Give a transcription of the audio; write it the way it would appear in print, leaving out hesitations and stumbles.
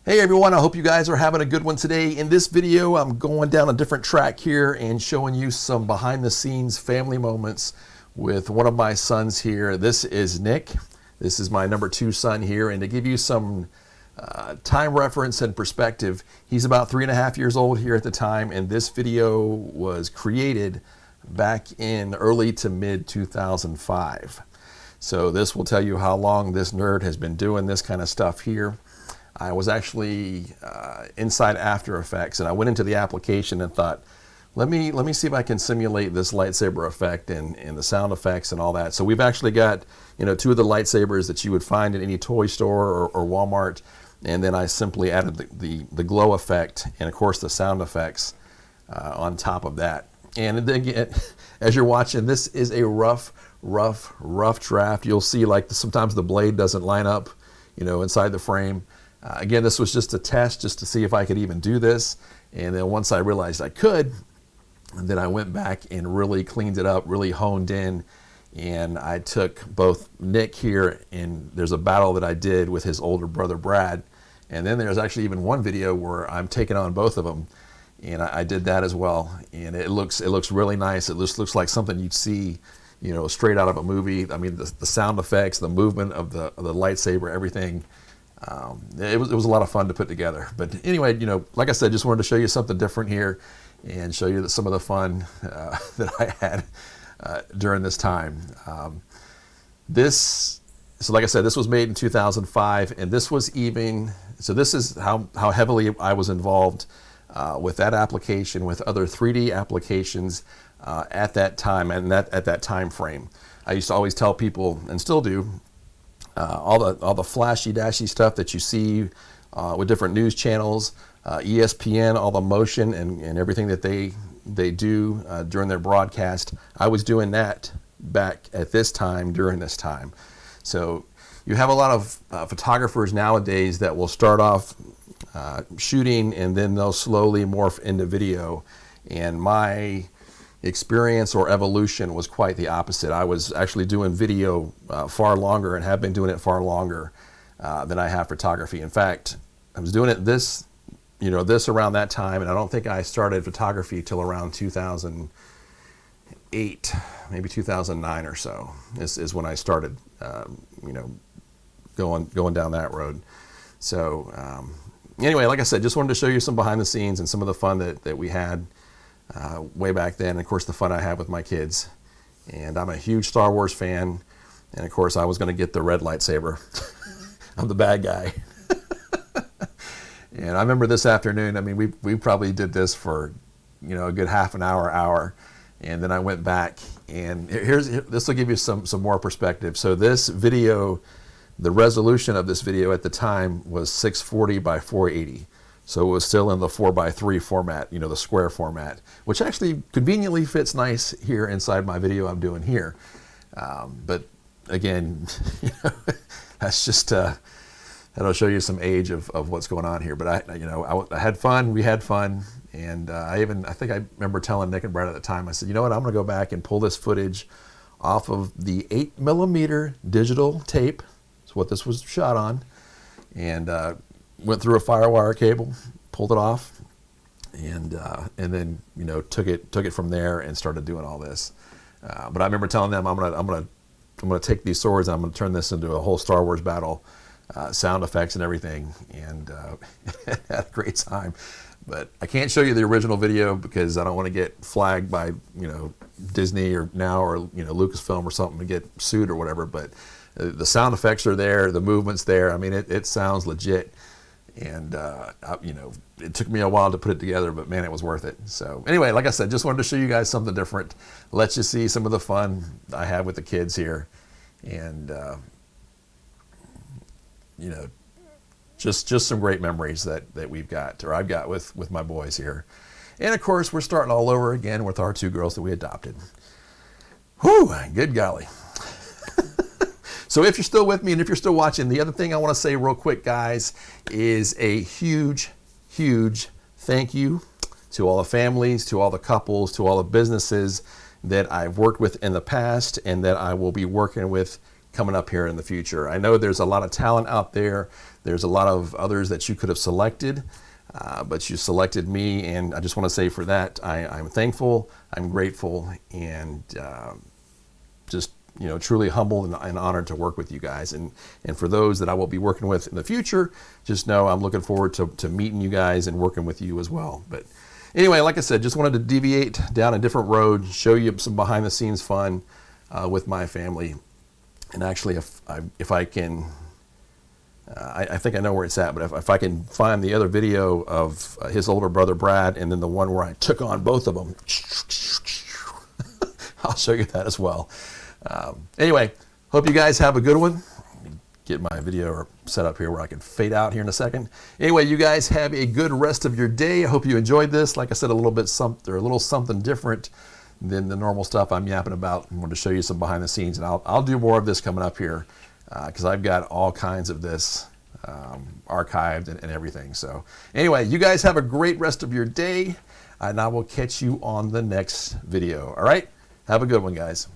Hey everyone, I hope you guys are having a good one today. In this video, I'm going down a different track here and showing you some behind the scenes family moments with one of my sons here. This is Nick. This is my number 2 son here. And to give you some time reference and perspective, he's about 3.5 years old here at the time. And this video was created back in early to mid 2005. So this will tell you how long this nerd has been doing this kind of stuff here. I was actually inside After Effects, and I went into the application and thought, let me see if I can simulate this lightsaber effect and the sound effects and all that. So we've actually got 2 of the lightsabers that you would find in any toy store or Walmart, and then I simply added the glow effect and of course the sound effects on top of that. And then as you're watching, this is a rough draft. You'll see like sometimes the blade doesn't line up, inside the frame. Again, this was just a test just to see if I could even do this. And then once I realized I could, then I went back and really cleaned it up, really honed in. And I took both Nick here, and there's a battle that I did with his older brother, Brad. And then there's actually even one video where I'm taking on both of them. And I did that as well. And it looks really nice. It looks like something you'd see, straight out of a movie. I mean, the sound effects, the movement of the lightsaber, everything. It was a lot of fun to put together. But anyway, like I said, just wanted to show you something different here and show you some of the fun that I had during this time. So like I said, this was made in 2005, and this is how heavily I was involved with that application, with other 3D applications at that time and at that time frame. I used to always tell people, and still do, all the flashy dashy stuff that you see with different news channels, ESPN, all the motion and everything that they do during their broadcast. I was doing that back at this time, during this time. So you have a lot of photographers nowadays that will start off shooting and then they'll slowly morph into video. And my experience or evolution was quite the opposite. I was actually doing video far longer and have been doing it far longer than I have photography. In fact, I was doing it this around that time, and I don't think I started photography till around 2008, maybe 2009 or so is when I started, going down that road. So anyway, like I said, just wanted to show you some behind the scenes and some of the fun that we had way back then, and of course the fun I have with my kids. And I'm a huge Star Wars fan, and of course I was going to get the red lightsaber. I'm the bad guy. And I remember this afternoon, I mean, we probably did this for a good half an hour, and then I went back, and this will give you some more perspective. So this video, the resolution of this video at the time was 640 by 480. So it was still in the 4:3 format, the square format, which actually conveniently fits nice here inside my video I'm doing here. But again, that's just that'll show you some age of what's going on here. But I had fun. We had fun, and I think I remember telling Nick and Brad at the time. I said, you know what? I'm going to go back and pull this footage off of the 8mm digital tape. That's what this was shot on, and went through a firewire cable, pulled it off, and then took it from there and started doing all this. But I remember telling them I'm gonna take these swords and I'm gonna turn this into a whole Star Wars battle, sound effects and everything, and had a great time. But I can't show you the original video because I don't want to get flagged by Disney or Lucasfilm or something to get sued or whatever. But the sound effects are there, the movement's there. I mean, it sounds legit. And it took me a while to put it together, but man, it was worth it. So anyway, like I said, just wanted to show you guys something different, let you see some of the fun I have with the kids here, and just some great memories that we've got, or I've got with my boys here. And of course, we're starting all over again with our 2 girls that we adopted. Whew, good golly. So if you're still with me and if you're still watching, the other thing I want to say real quick, guys, is a huge thank you to all the families, to all the couples, to all the businesses that I've worked with in the past and that I will be working with coming up here in the future. I know there's a lot of talent out there. There's a lot of others that you could have selected, but you selected me, and I just want to say for that, I'm thankful, I'm grateful, and just truly humbled and honored to work with you guys. And for those that I will be working with in the future, just know I'm looking forward to meeting you guys and working with you as well. But anyway, like I said, just wanted to deviate down a different road, show you some behind the scenes fun with my family. And actually, if I can, I think I know where it's at, but if I can find the other video of his older brother Brad, and then the one where I took on both of them, I'll show you that as well. Anyway, hope you guys have a good one. Get my video set up here where I can fade out here in a second. Anyway, you guys have a good rest of your day. I hope you enjoyed this. Like I said, a little something different than the normal stuff I'm yapping about. I wanted to show you some behind the scenes, and I'll do more of this coming up here because I've got all kinds of this archived and everything. So anyway, you guys have a great rest of your day, and I will catch you on the next video. All right, have a good one, guys.